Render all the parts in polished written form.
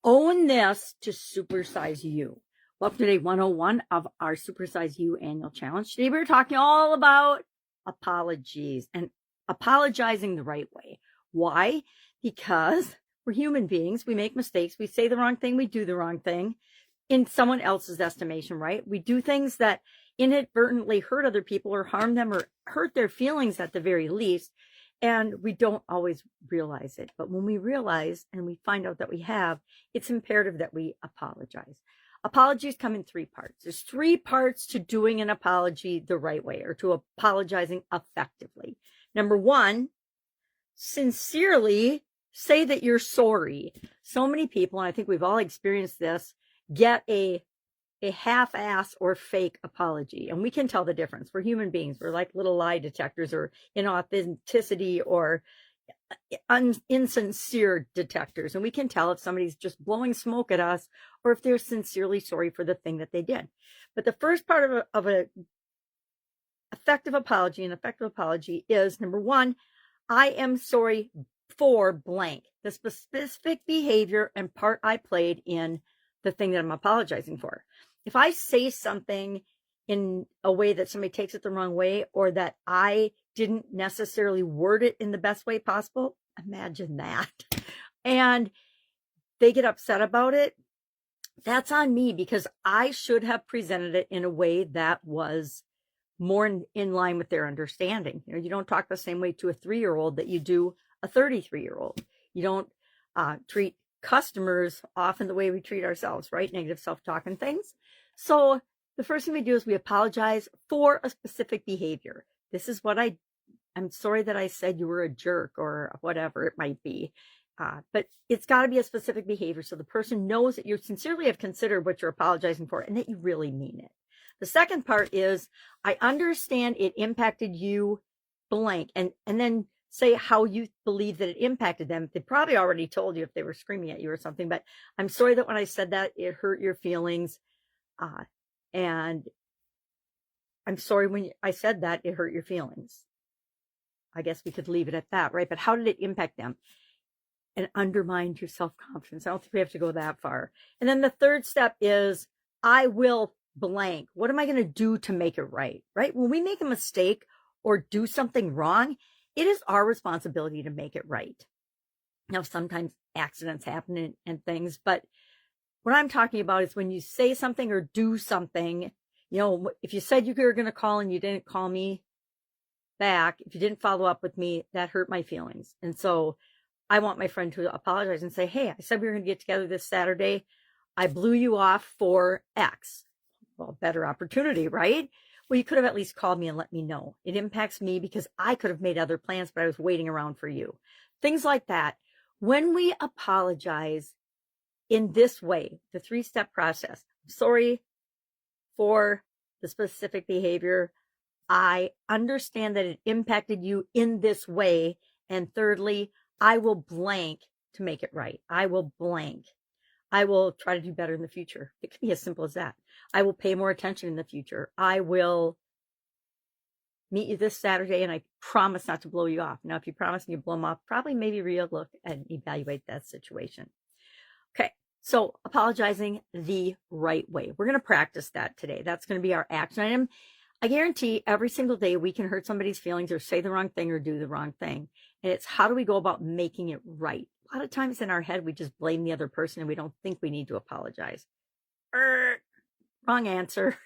Own this to supersize you. Welcome to day 101 of our Supersize You annual challenge. Today we're talking all about apologies and apologizing the right way. Why? Because we're human beings. We make mistakes. We say the wrong thing. We do the wrong thing in someone else's estimation, right? We do things that inadvertently hurt other people or harm them or hurt their feelings at the very least. And we don't always realize it. But when we realize and we find out that we have, it's imperative that we apologize. Apologies come in three parts. There's three parts to doing an apology the right way or to apologizing effectively. Number one, sincerely say that you're sorry. So many people, and I think we've all experienced this, get a half-ass or fake apology. And we can tell the difference. We're human beings. We're like little lie detectors or inauthenticity or insincere detectors. And we can tell if somebody's just blowing smoke at us or if they're sincerely sorry for the thing that they did. But the first part of an effective apology, an effective apology is, number one, I am sorry for blank, the specific behavior and part I played in the thing that I'm apologizing for. If I say something in a way that somebody takes it the wrong way, or that I didn't necessarily word it in the best way possible, imagine that, and they get upset about it, that's on me because I should have presented it in a way that was more in line with their understanding. You know, you don't talk the same way to a 3-year-old that you do a 33-year-old. You don't treat customers often the way we treat ourselves, right? Negative self-talk and things. So the first thing we do is we apologize for a specific behavior. This is what I'm sorry that I said you were a jerk or whatever it might be. But it's got to be a specific behavior so the person knows that you sincerely have considered what you're apologizing for and that you really mean it. The second part is I understand it impacted you blank, and then say how you believe that it impacted them. They probably already told you if they were screaming at you or something, but I'm sorry that when I said that, it hurt your feelings. And I'm sorry when I said that, it hurt your feelings. I guess we could leave it at that, right? But how did it impact them? And undermined your self-confidence. I don't think we have to go that far. And then the third step is I will blank. What am I going to do to make it right? Right? When we make a mistake or do something wrong, it is our responsibility to make it right. Now, sometimes accidents happen and things, but what I'm talking about is when you say something or do something, you know, if you said you were going to call and you didn't call me back, if you didn't follow up with me, that hurt my feelings. And so I want my friend to apologize and say, hey, I said we were going to get together this Saturday. I blew you off for X. Well, better opportunity, right? Well, you could have at least called me and let me know. It impacts me because I could have made other plans, but I was waiting around for you. Things like that. When we apologize in this way, the 3-step process, I'm sorry for the specific behavior. I understand that it impacted you in this way. And thirdly, I will blank to make it right. I will blank. I will try to do better in the future. It could be as simple as that. I will pay more attention in the future. I will meet you this Saturday and I promise not to blow you off. Now, if you promise and you blow them off, probably maybe relook and evaluate that situation. Okay, so apologizing the right way. We're going to practice that today. That's going to be our action item. I guarantee every single day we can hurt somebody's feelings or say the wrong thing or do the wrong thing. And it's how do we go about making it right? A lot of times in our head, we just blame the other person and we don't think we need to apologize. Wrong answer.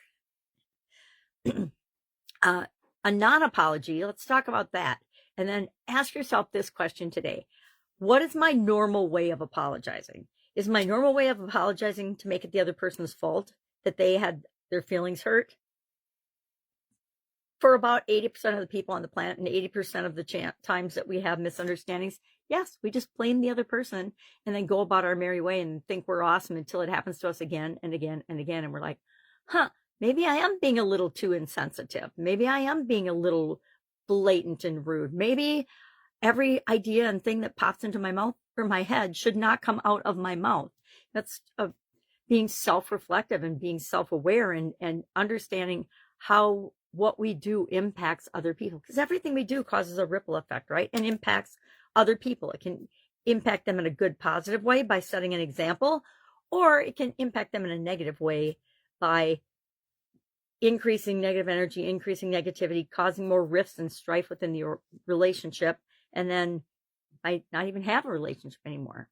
A non-apology, let's talk about that. And then ask yourself this question today. What is my normal way of apologizing? Is my normal way of apologizing to make it the other person's fault that they had their feelings hurt? For about 80% of the people on the planet and 80% of the times that we have misunderstandings, yes, we just blame the other person and then go about our merry way and think we're awesome until it happens to us again and again and again. And we're like, maybe I am being a little too insensitive. Maybe I am being a little blatant and rude. Maybe every idea and thing that pops into my mouth or my head should not come out of my mouth. That's being self-reflective and being self-aware and understanding how what we do impacts other people, because everything we do causes a ripple effect, right? And impacts other people. It can impact them in a good, positive way by setting an example, or it can impact them in a negative way by increasing negative energy, increasing negativity, causing more rifts and strife within your relationship, and then might not even have a relationship anymore.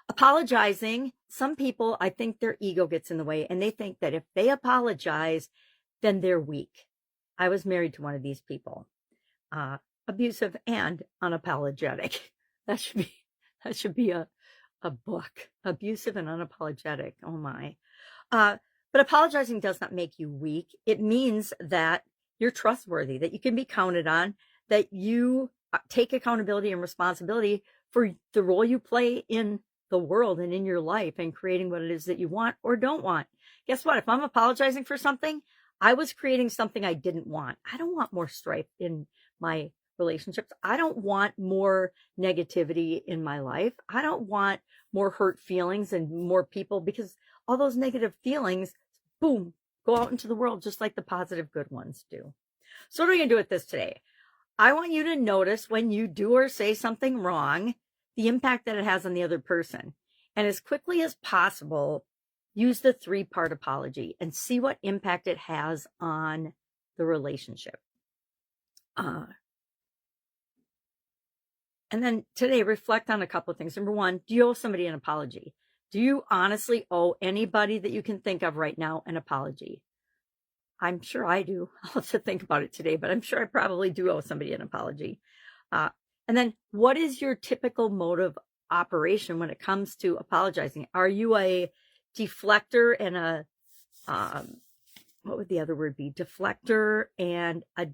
Apologizing, some people, I think their ego gets in the way, and they think that if they apologize, then they're weak. I was married to one of these people, abusive and unapologetic. That should be a book, abusive and unapologetic. Oh my. But apologizing does not make you weak. It means that you're trustworthy, that you can be counted on, that you take accountability and responsibility for the role you play in the world and in your life and creating what it is that you want or don't want. Guess what? If I'm apologizing for something, I was creating something I didn't want. I don't want more strife in my relationships. I don't want more negativity in my life. I don't want more hurt feelings and more people, because all those negative feelings, boom, go out into the world just like the positive good ones do. So what are we going to do with this today? I want you to notice when you do or say something wrong, the impact that it has on the other person. And as quickly as possible, use the 3-part apology and see what impact it has on the relationship. And then today, reflect on a couple of things. Number one, do you owe somebody an apology? Do you honestly owe anybody that you can think of right now an apology? I'm sure I do. I'll have to think about it today, but I'm sure I probably do owe somebody an apology. And then what is your typical mode of operation when it comes to apologizing? Are you a deflector and a, what would the other word be? Deflector and a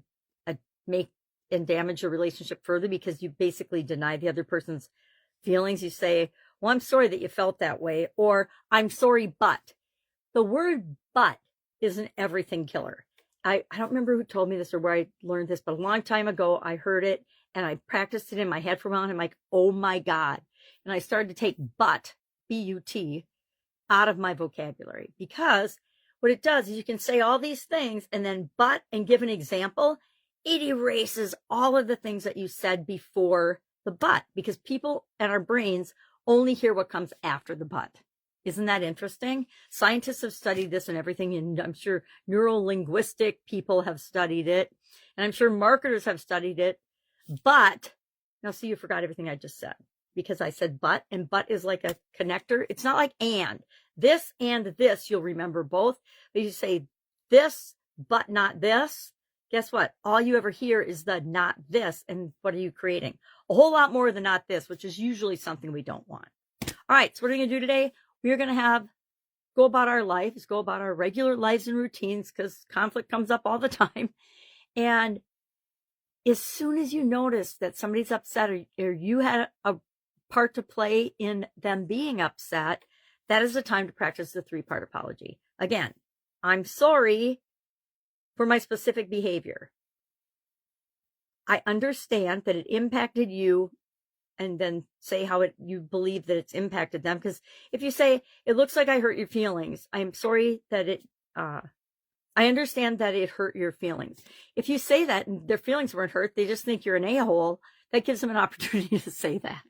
make and damage your relationship further because you basically deny the other person's feelings. You say, well, I'm sorry that you felt that way, or I'm sorry, but. The word but is an everything killer. I don't remember who told me this or where I learned this, but a long time ago, I heard it and I practiced it in my head for a while. And I'm like, oh my God. And I started to take but, B-U-T, out of my vocabulary, because what it does is you can say all these things and then but and give an example. It erases all of the things that you said before the but, because people and our brains only hear what comes after the but. Isn't that interesting? Scientists have studied this and everything, and I'm sure neuro-linguistic people have studied it, and I'm sure marketers have studied it. But, now see, you forgot everything I just said, because I said but, and but is like a connector. It's not like and. This and this, you'll remember both. But you say this, but not this. Guess what? All you ever hear is the not this, and what are you creating? A whole lot more than not this, which is usually something we don't want. All right, so what are we going to do today? We are going to go about our lives, go about our regular lives and routines, because conflict comes up all the time. And as soon as you notice that somebody's upset or you had a part to play in them being upset, that is the time to practice the 3-part apology. Again, I'm sorry for my specific behavior. I understand that it impacted you, and then say how you believe that it's impacted them. Because if you say, it looks like I hurt your feelings, I'm sorry that I understand that it hurt your feelings. If you say that and their feelings weren't hurt, they just think you're an a-hole, that gives them an opportunity to say that.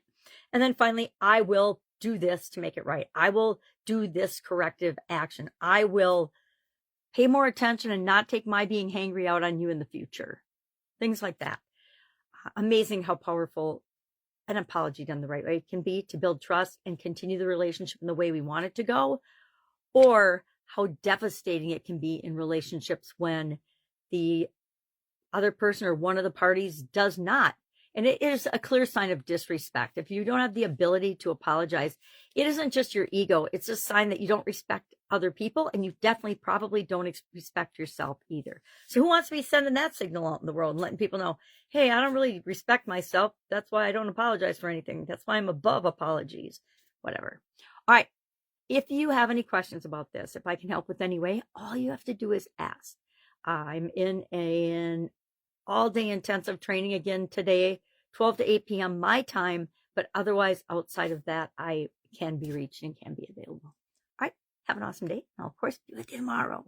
And then finally, I will do this to make it right. I will do this corrective action. I will pay more attention and not take my being hangry out on you in the future. Things like that. Amazing how powerful an apology done the right way can be to build trust and continue the relationship in the way we want it to go, or how devastating it can be in relationships when the other person or one of the parties does not. And it is a clear sign of disrespect. If you don't have the ability to apologize, it isn't just your ego. It's a sign that you don't respect other people, and you definitely probably don't respect yourself either. So who wants to be sending that signal out in the world and letting people know, hey, I don't really respect myself. That's why I don't apologize for anything. That's why I'm above apologies, whatever. All right. If you have any questions about this, if I can help with any way, all you have to do is ask. I'm in an all-day intensive training again today, 12 to 8 p.m. my time, but otherwise outside of that, I can be reached and can be available. All right, have an awesome day. I'll, of course, be with you tomorrow.